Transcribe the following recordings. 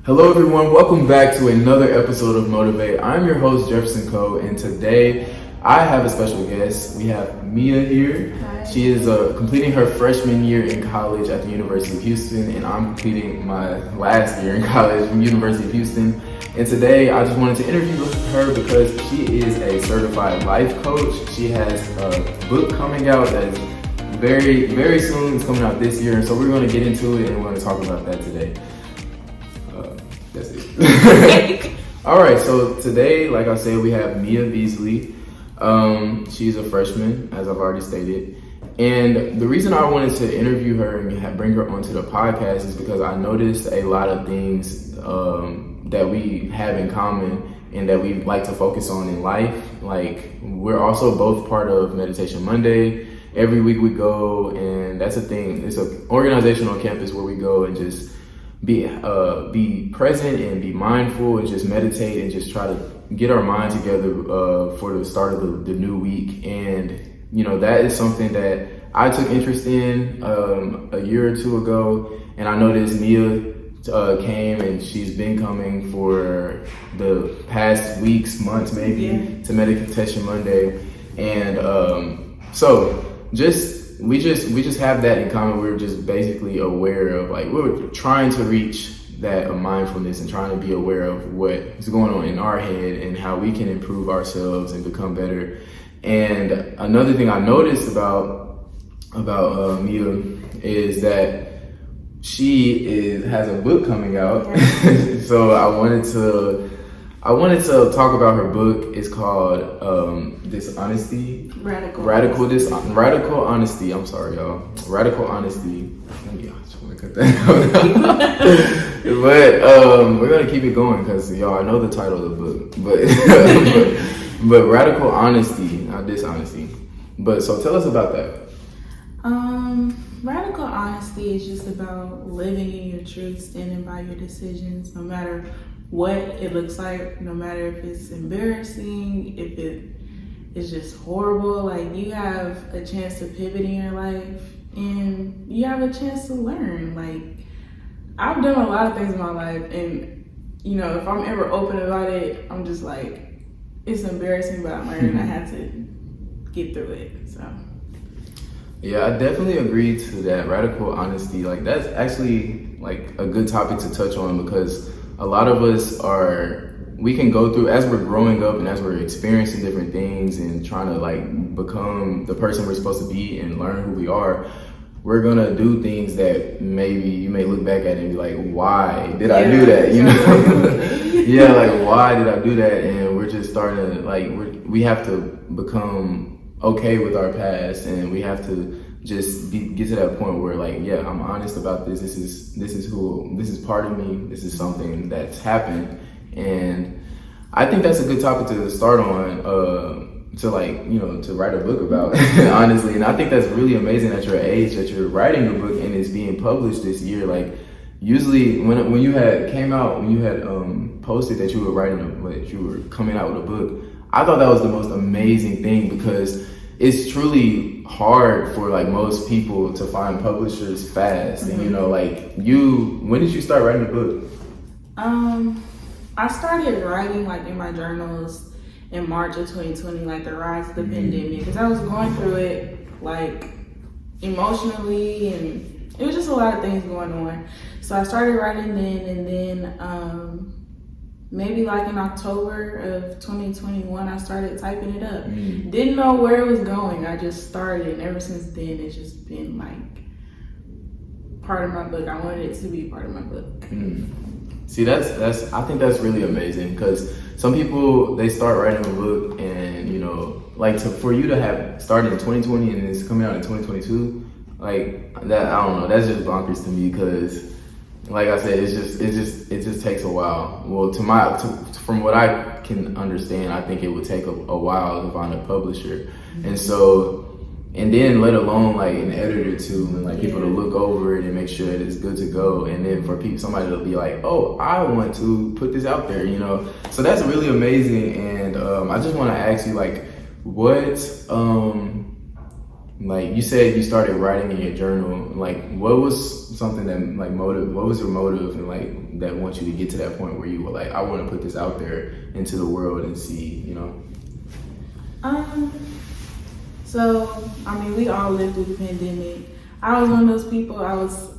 Hello everyone, welcome back to another episode of Motiv8. I'm your host Jefferson Coe, and today I have a special guest. We have Mia here. Hi. She is completing her freshman year in college at the University of Houston, and I'm completing my last year in college from University of Houston. And today I just wanted to interview her because she is a certified life coach. She has a book coming out that is very, very soon. It's coming out this year, and so we're going to get into it and we're going to talk about that today. That's it. All right, so today, like I said, we have Mia Beasley. She's a freshman, as I've already stated. And the reason I wanted to interview her and bring her onto the podcast is because I noticed a lot of things that we have in common and that we like to focus on in life. Like, we're also both part of Meditation Monday. Every week we go, and that's a thing. It's an organization on campus where we go and just be present and be mindful and just meditate and just try to get our mind together for the start of the new week. And you know, that is something that I took interest in a year or two ago, and I noticed Mia came, and she's been coming for the past weeks, months maybe, to Meditation Monday. And so we just have that in common. We're just basically aware of, like, we're trying to reach that mindfulness and trying to be aware of what is going on in our head and how we can improve ourselves and become better. And another thing I noticed about Mia is that she has a book coming out. So I wanted to talk about her book. It's called Dishonesty. Radical Honesty. I'm sorry, y'all. Radical Honesty. Yeah, I just want to cut that out. But we're gonna keep it going because y'all, I know the title of the book, but Radical Honesty, not Dishonesty. But so tell us about that. Radical honesty is just about living in your truth, standing by your decisions, no matter what it looks like, no matter if it's embarrassing, if it is just horrible. Like, you have a chance to pivot in your life and you have a chance to learn. Like, I've done a lot of things in my life, and you know, if I'm ever open about it, I'm just like, it's embarrassing, but I'm learning. I had to get through it. So yeah, I definitely agree to that. Radical honesty, like, that's actually like a good topic to touch on, because a lot of us we can go through, as we're growing up and as we're experiencing different things and trying to like become the person we're supposed to be and learn who we are, we're gonna do things that maybe you may look back at and be like, why did I do that? You know? Yeah, like, why did I do that? And we're just starting to, like, we have to become okay with our past, and we have to just get to that point where, like, yeah, I'm honest about this. This is part of me. This is something that's happened. And I think that's a good topic to start on, to, like, you know, to write a book about, honestly. And I think that's really amazing at your age that you're writing a book and it's being published this year. Like, usually when you had posted that you were coming out with a book, I thought that was the most amazing thing, because it's truly hard for, like, most people to find publishers fast. And you know, like, when did you start writing the book? I started writing, like, in my journals in March of 2020, like the rise of the pandemic, because I was going through it, like, emotionally, and it was just a lot of things going on. So I started writing then, and then maybe like in October of 2021, I started typing it up. Didn't know where it was going. I just started, and ever since then, it's just been like part of my book. I wanted it to be part of my book. See, I think that's really amazing, because some people, they start writing a book, and you know, like, for you to have started in 2020 and it's coming out in 2022, like, that, I don't know, that's just bonkers to me, because, like I said, it just takes a while. Well, from what I can understand, I think it would take a while to find a publisher. And so, and then let alone like an editor too, and like people to look over it and make sure that it's good to go. And then for somebody to be like, oh, I want to put this out there, you know? So that's really amazing. And I just want to ask you, like, what like you said, you started writing in your journal. Like, what was something that like what was your motive and like that wants you to get to that point where you were like, I want to put this out there into the world and see, you know? So I mean, we all lived through the pandemic. I was one of those people. I was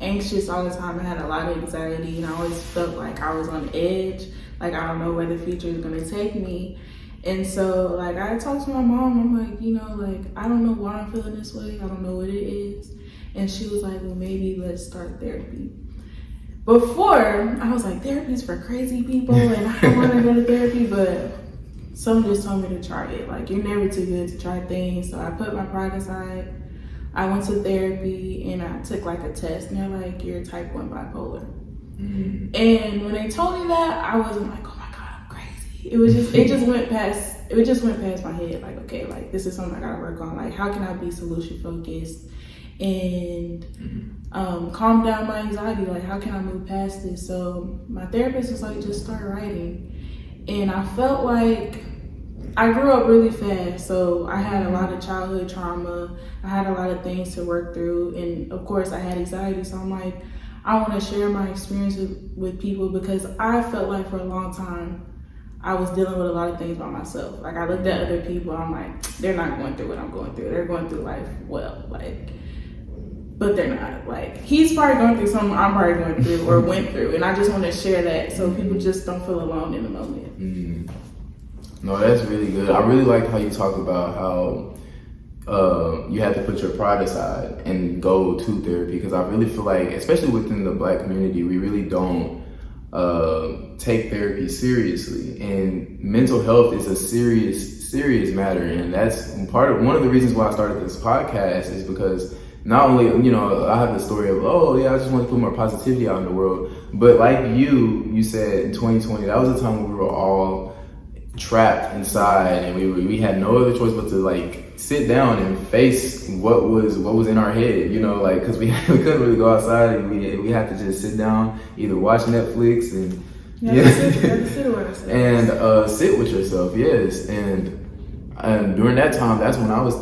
anxious all the time. I had a lot of anxiety, and I always felt like I was on edge. Like, I don't know where the future is gonna take me. And so, like, I talked to my mom. I'm like, you know, like, I don't know why I'm feeling this way. I don't know what it is. And she was like, well, maybe let's start therapy. Before, I was like, therapy's for crazy people, and I don't want to go to therapy, but someone just told me to try it. Like, you're never too good to try things. So I put my pride aside. I went to therapy, and I took, like, a test, and they're like, you're type 1 bipolar. Mm-hmm. And when they told me that, I wasn't like, oh my God, I'm crazy. It just went past my head. Like, okay, like, this is something I gotta work on. Like, how can I be solution focused and calm down my anxiety? Like, how can I move past this? So my therapist was like, just start writing. And I felt like I grew up really fast. So I had a lot of childhood trauma. I had a lot of things to work through. And of course I had anxiety. So I'm like, I want to share my experiences with people, because I felt like for a long time I was dealing with a lot of things by myself. Like, I looked at other people, I'm like, they're not going through what I'm going through. They're going through life well, like, but they're not. Like, he's probably going through something I'm probably going through or went through, and I just want to share that so people just don't feel alone in the moment. Mm-hmm. No, that's really good. I really like how you talk about how you had to put your pride aside and go to therapy, because I really feel like, especially within the Black community, we really don't take therapy seriously, and mental health is a serious matter. And that's one of the reasons why I started this podcast, is because not only, you know, I have the story of, oh yeah, I just want to put more positivity out in the world, but like you said, in 2020, that was a time when we were all trapped inside, and we had no other choice but to like sit down and face what was in our head, you know, like, because we couldn't really go outside, and we had to just sit down, either watch Netflix and sit with yourself, yes. And during that time, that's when I was,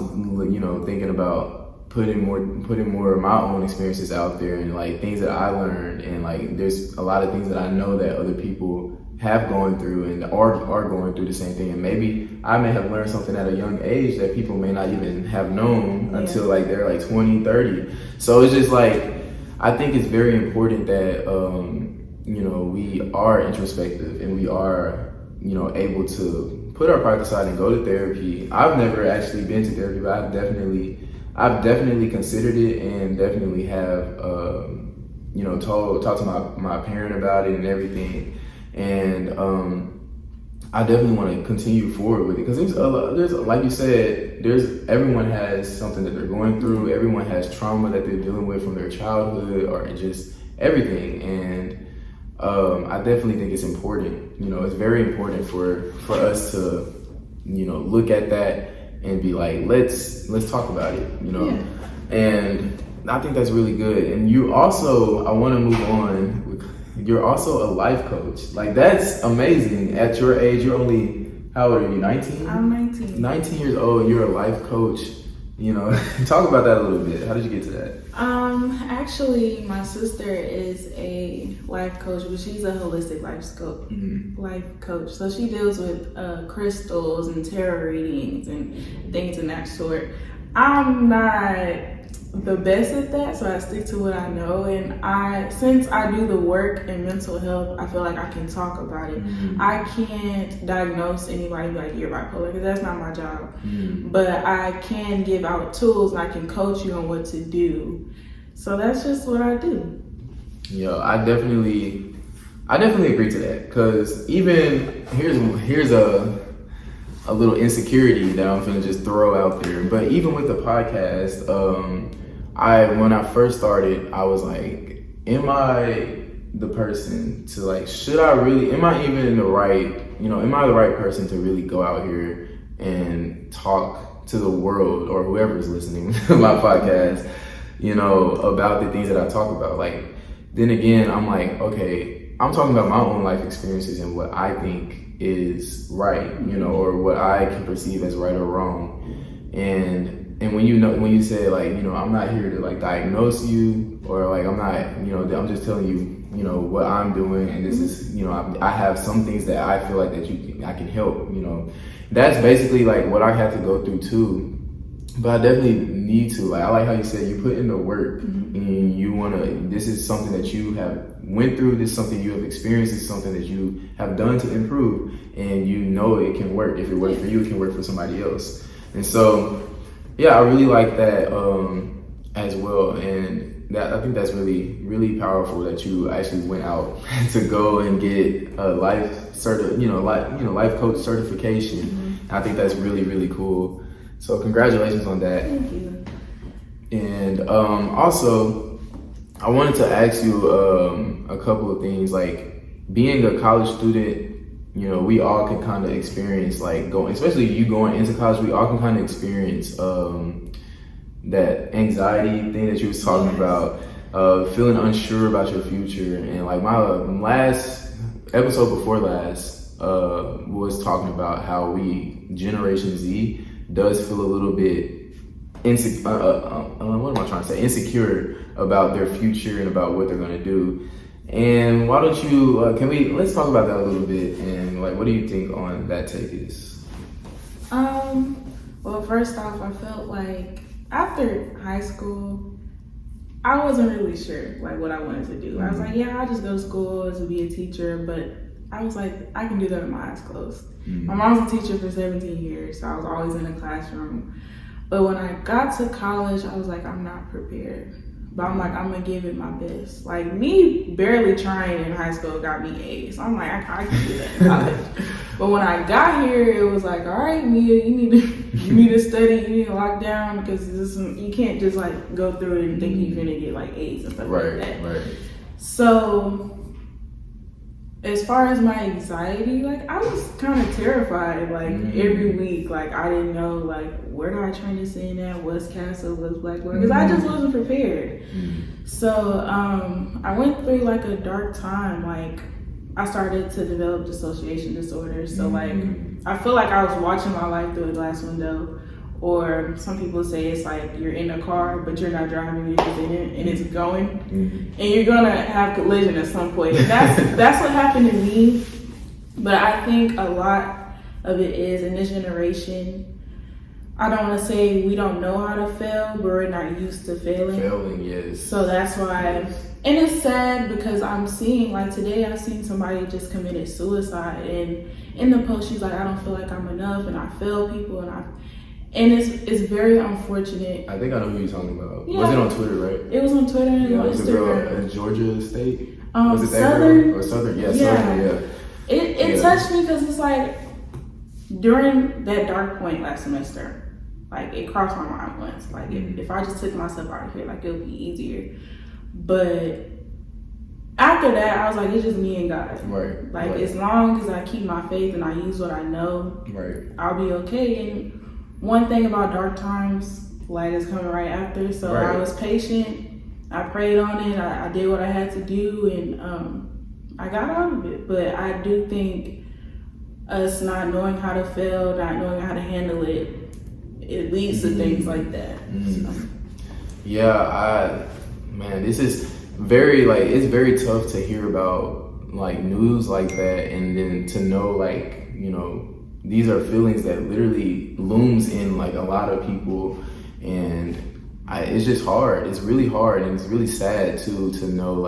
you know, thinking about putting more of my own experiences out there, and like things that I learned, and like there's a lot of things that I know that other people have gone through and are going through the same thing, and maybe I may have learned something at a young age that people may not even have known until like they're like 20, 30. So it's just like, I think it's very important that you know, we are introspective, and we are, you know, able to put our pride aside and go to therapy. I've never actually been to therapy, but I've definitely considered it, and definitely have you know, talked to my parent about it and everything. And I definitely want to continue forward with it, because there's like you said, everyone has something that they're going through. Everyone has trauma that they're dealing with from their childhood, or just everything. And I definitely think it's important. You know, it's very important for us to, you know, look at that and be like, let's talk about it. You know, and I think that's really good. And you also, I want to move on. You're also a life coach. Like, that's amazing. At your age, you're only, how old are you, 19? I'm 19. 19 years old, you're a life coach. You know, talk about that a little bit. How did you get to that? Actually, my sister is a life coach, but she's a holistic life coach. So she deals with crystals and tarot readings and things of that sort. I'm not the best at that, so I stick to what I know. And since I do the work in mental health, I feel like I can talk about it. Mm-hmm. I can't diagnose anybody like you're bipolar, because that's not my job. Mm-hmm. But I can give out tools, and I can coach you on what to do. So that's just what I do. Yo, I definitely agree to that, because even here's a little insecurity that I'm gonna just throw out there. But even with the podcast, when I first started, I was like, am I the person to like, am I even the right person to really go out here and talk to the world, or whoever's listening to my podcast, you know, about the things that I talk about? Like, then again, I'm like, okay, I'm talking about my own life experiences and what I think is right, you know, or what I can perceive as right or wrong. And and when you say like, I'm not here to like diagnose you, or like I'm not, I'm just telling you, what I'm doing, and this is, I have some things that I feel like that I can help, that's basically like what I had to go through too. But I definitely need to, like, I like how you said you put in the work, and you this is something that you have went through, this is something you have experienced, this is something that you have done to improve, and it can work. If it works for you, it can work for somebody else. And so, yeah, I really like that as well. And that, I think that's really, really powerful that you actually went out to go and get a life coach certification. I think that's really, really cool. So congratulations on that. Thank you. And also, I wanted to ask you a couple of things. Like, being a college student, we all can kind of experience like especially you going into college, we all can kind of experience that anxiety thing that you was talking about, feeling unsure about your future. And like my last episode before last was talking about how Generation Z does feel a little bit insecure about their future and about what they're going to do. And why don't you let's talk about that a little bit, and like what do you think on that take is? Well, first off, I felt like after high school I wasn't really sure like what I wanted to do. I was like, yeah, I'll just go to school to be a teacher, but I was like, I can do that with my eyes closed. My mom was a teacher for 17 years, so I was always in the classroom. But when I got to college, I was like, I'm not prepared. But I'm like, I'm gonna give it my best. Like, me barely trying in high school got me A's. So I'm like, I can do that in college. But when I got here, it was like, all right, Mia, you need to study, you need to lock down, because you can't just like go through it and think you're gonna get like A's and stuff like that. Right. So as far as my anxiety, like I was kind of terrified, like every week, like I didn't know like where do I turn this in at, what's CASA, what's Blackboard, because I just wasn't prepared. So I went through like a dark time. Like I started to develop dissociation disorder. So like I feel like I was watching my life through a glass window. Or some people say it's like you're in a car, but you're not driving, you're just in it, and it's going, and you're gonna have collision at some point. And that's what happened to me. But I think a lot of it is in this generation. I don't want to say we don't know how to fail, but we're not used to failing. Failing, yes. So that's why, and it's sad because I'm seeing, like today, I've seen somebody just committed suicide, and in the post she's like, I don't feel like I'm enough, and I fail people, and it's very unfortunate. I think I know who you're talking about. Yeah. Was it on Twitter, right? It was on Twitter and Instagram. Was the girl in Georgia State? Was it that girl? Or Southern? Yeah, Southern, yeah. It touched me because it's like, during that dark point last semester, like it crossed my mind once. Like if I just took myself out of here, like it would be easier. But after that, I was like, it's just me and God. Right. Like as long as I keep my faith and I use what I know, I'll be okay. And one thing about dark times, light is coming right after. So I was patient. I prayed on it. I did what I had to do, and I got out of it. But I do think us not knowing how to fail, not knowing how to handle it, it leads to things like that. So. Yeah, this is very it's very tough to hear about like news like that, and then to know these are feelings that literally looms in like a lot of people, and it's just hard. It's really hard, and it's really sad too to know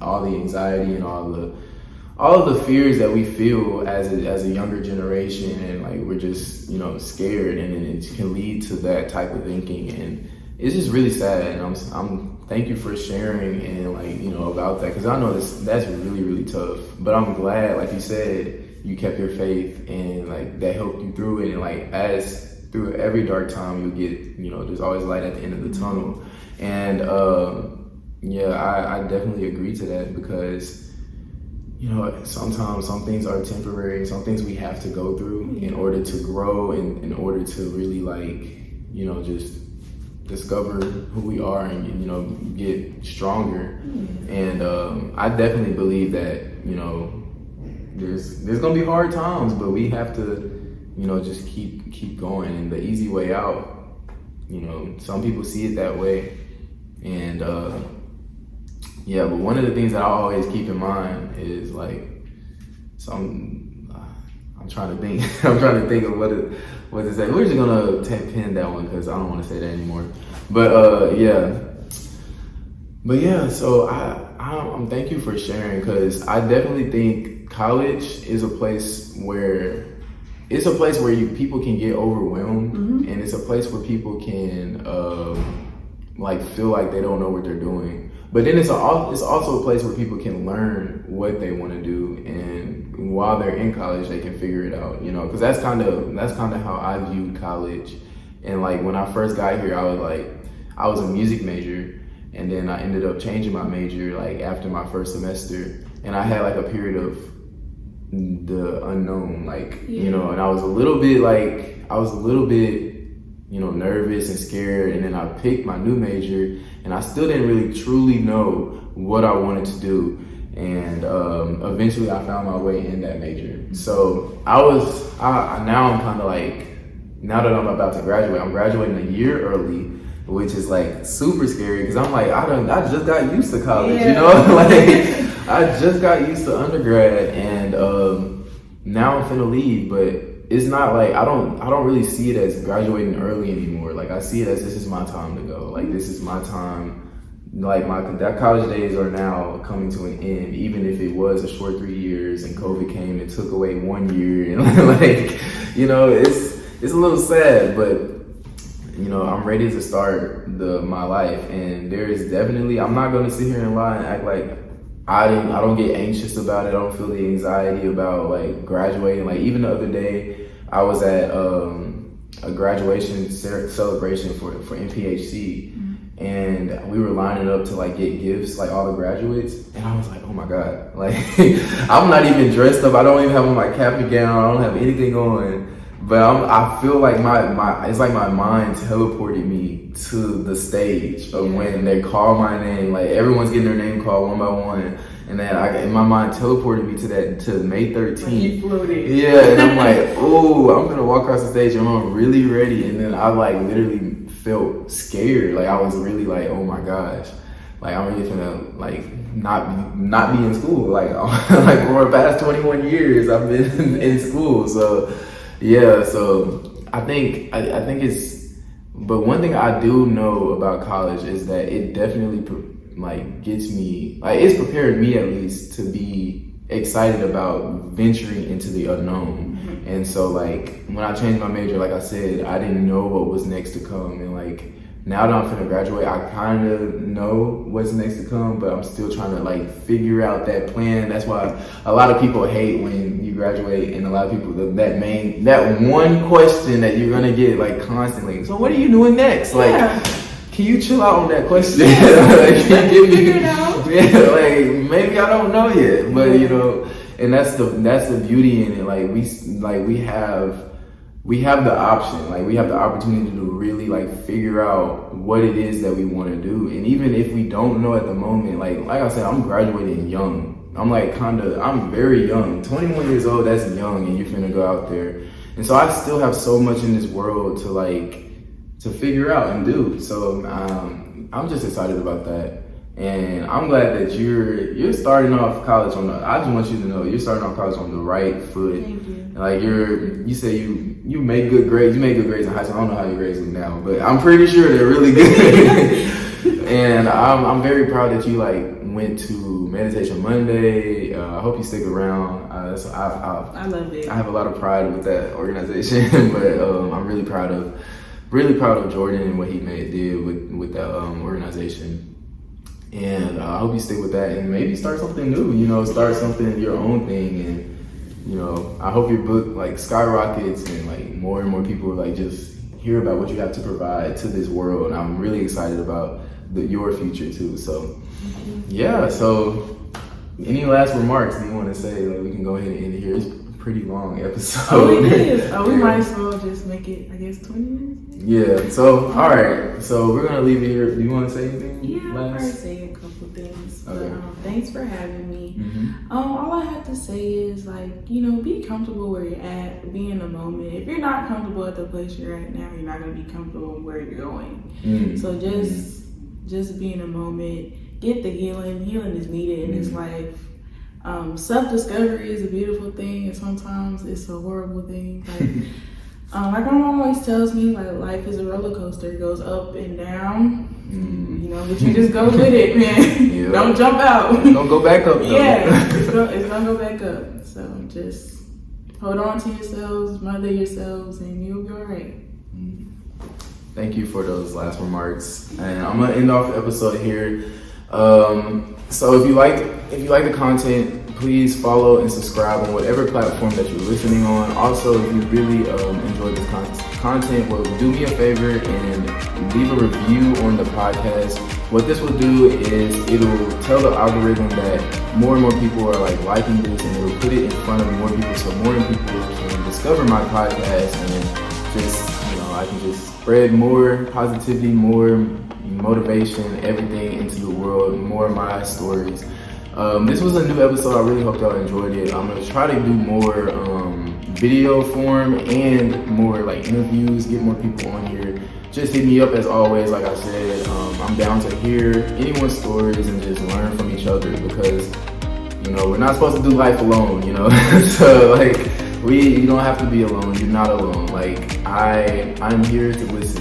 all the anxiety and all of the fears that we feel as a younger generation, and like we're just scared, and then it can lead to that type of thinking, and it's just really sad. And I'm thank you for sharing and about that, because I know that's really, really tough. But I'm glad, like you said, you kept your faith, and that helped you through it. And as through every dark time, you get there's always light at the end of the tunnel. And I definitely agree to that, because sometimes some things are temporary, some things we have to go through in order to grow, and in order to really just discover who we are and get stronger. And I definitely believe that there's gonna be hard times, but we have to just keep going. And the easy way out, some people see it that way. And yeah, but one of the things that I always keep in mind is like, I'm trying to think. I'm trying to think of what to say. We're just gonna pin that one because I don't want to say that anymore. But yeah. So I'm thank you for sharing, because I definitely think college is a place where people can get overwhelmed, and it's a place where people can feel like they don't know what they're doing. But then it's also a place where people can learn what they want to do, and while they're in college, they can figure it out. Because that's kind of how I viewed college. And like when I first got here, I was a music major, and then I ended up changing my major like after my first semester, and I had like a period of the unknown, and I was a little bit nervous and scared. And then I picked my new major, and I still didn't really truly know what I wanted to do. And eventually I found my way in that major. So now I'm kind of like, now that I'm about to graduate, I'm graduating a year early, which is like super scary, because I'm like, I just got used to college, I just got used to undergrad, and now I'm finna leave. But it's not like, I don't really see it as graduating early anymore. Like I see it as, this is my time to go. Like this is my time. Like that college days are now coming to an end, even if it was a short 3 years and COVID came and took away 1 year, and it's a little sad, but I'm ready to start my life. And there is definitely, I'm not going to sit here and lie and act like I don't get anxious about it. I don't feel the anxiety about like graduating. Like even the other day, I was at a graduation celebration for MPHC, and we were lining up to like get gifts, like all the graduates, and I was like, oh my God, like I'm not even dressed up. I don't even have on my cap and gown. I don't have anything on. But I feel like it's like my mind teleported me to the stage of when they call my name. Like everyone's getting their name called one by one, and then my mind teleported me to May 13th. Yeah, and I'm like, oh, I'm gonna walk across the stage, and I'm really ready. And then I like literally felt scared. Like I was really like, oh my gosh, like I'm really gonna like not be in school. Like like for the past 21 years, I've been in school. So. Yeah, so I think it's, but one thing I do know about college is that it definitely gets me, it's prepared me at least to be excited about venturing into the unknown. And so like when I changed my major, like I said, I didn't know what was next to come, and like now that I'm finna graduate, I kind of know what's next to come, but I'm still trying to like figure out that plan. That's why a lot of people hate when you graduate, and a lot of people, that one question that you're gonna get like constantly. So what are you doing next? Like, can you chill out on that question? Like, can you give me, like maybe I don't know yet, but and that's the beauty in it. Like we have the option, like we have the opportunity to really like figure out what it is that we want to do. And even if we don't know at the moment, like I said, I'm graduating young. I'm very young, 21 years old, that's young, and you're finna go out there. And so I still have so much in this world to figure out and do. So I'm just excited about that. And I'm glad that you're starting off college I just want you to know, you're starting off college on the right foot. Thank you. Like you say you make good grades. You made good grades in high school. I don't know how your grades look now, but I'm pretty sure they're really good. And I'm very proud that you like went to Meditation Monday. I hope you stick around. I love it. I have a lot of pride with that organization, but I'm really proud of Jordan and what he did with that organization. And I hope you stick with that and maybe start something new. Start something your own thing, and I hope your book like skyrockets, and like more and more people like just hear about what you have to provide to this world. And I'm really excited about your future too. So yeah. So any last remarks that you want to say? Like we can go ahead and end it here. It's pretty long episode. Oh, it is. Oh, we might as well just make it, I guess, 20 minutes. Yeah. So, all right. So we're gonna leave it here. Do you want to say anything? Yeah, I'll last? probably say a couple things. Okay. But thanks for having me. Mm-hmm. All I have to say is, like, you know, be comfortable where you're at. Be in the moment. If you're not comfortable at the place you're at now, you're not gonna be comfortable where you're going. Mm-hmm. So just be in the moment. Get the healing. Healing is needed in this life. Self-discovery is a beautiful thing, and sometimes it's a horrible thing. Like my mom always tells me, like, life is a roller coaster. It goes up and down, you know, but you just go with it, man. Yeah. Don't jump out. It's gonna go back up, though. Yeah, it's gonna go back up. So just hold on to yourselves, mother yourselves, and you'll be all right. Thank you for those last remarks, and I'm gonna end off the episode here. So if you like the content, please follow and subscribe on whatever platform that you're listening on. Also, if you really enjoy this content, well, do me a favor and leave a review on the podcast. What this will do is it'll tell the algorithm that more and more people are like liking this, and it'll put it in front of more people, so more people can discover my podcast, and just, you know, I can just spread more positivity, more motivation, everything into the world, more of my stories. This was a new episode. I really hope y'all enjoyed it. I'm gonna try to do more video form and more like interviews, get more people on here. Just hit me up as always. Like I said, I'm down to hear anyone's stories and just learn from each other, because, you know, we're not supposed to do life alone, you know. So like, you don't have to be alone. You're not alone. Like, I'm here to listen.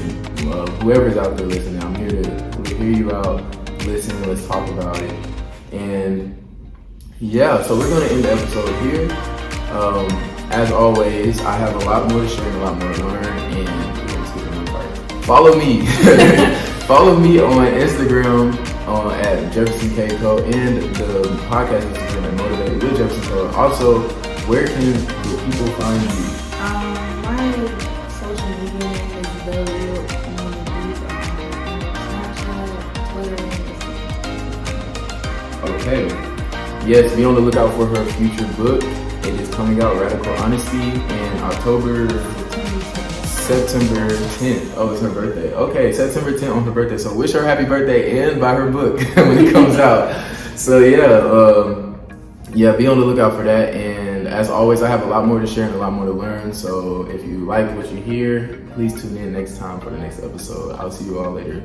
Whoever's out there listening, I'm here to hear you out, listen, let's talk about it. And yeah, so we're gonna end the episode here. As always, I have a lot more to share and a lot more to learn, and we're gonna skip another part. Follow me. Follow me on Instagram at Jefferson Coe, and the podcast Instagram at Motiv8 with Jefferson Coe. Also, where can the people find you? My social media name is The Real Communities on Snapchat, Twitter, and Okay. Yes, be on the lookout for her future book. It is coming out, Radical Honesty, in September 10th. Oh, it's her birthday. Okay, September 10th on her birthday. So wish her happy birthday and buy her book when it comes out. So yeah, be on the lookout for that. And as always, I have a lot more to share and a lot more to learn. So if you like what you hear, please tune in next time for the next episode. I'll see you all later.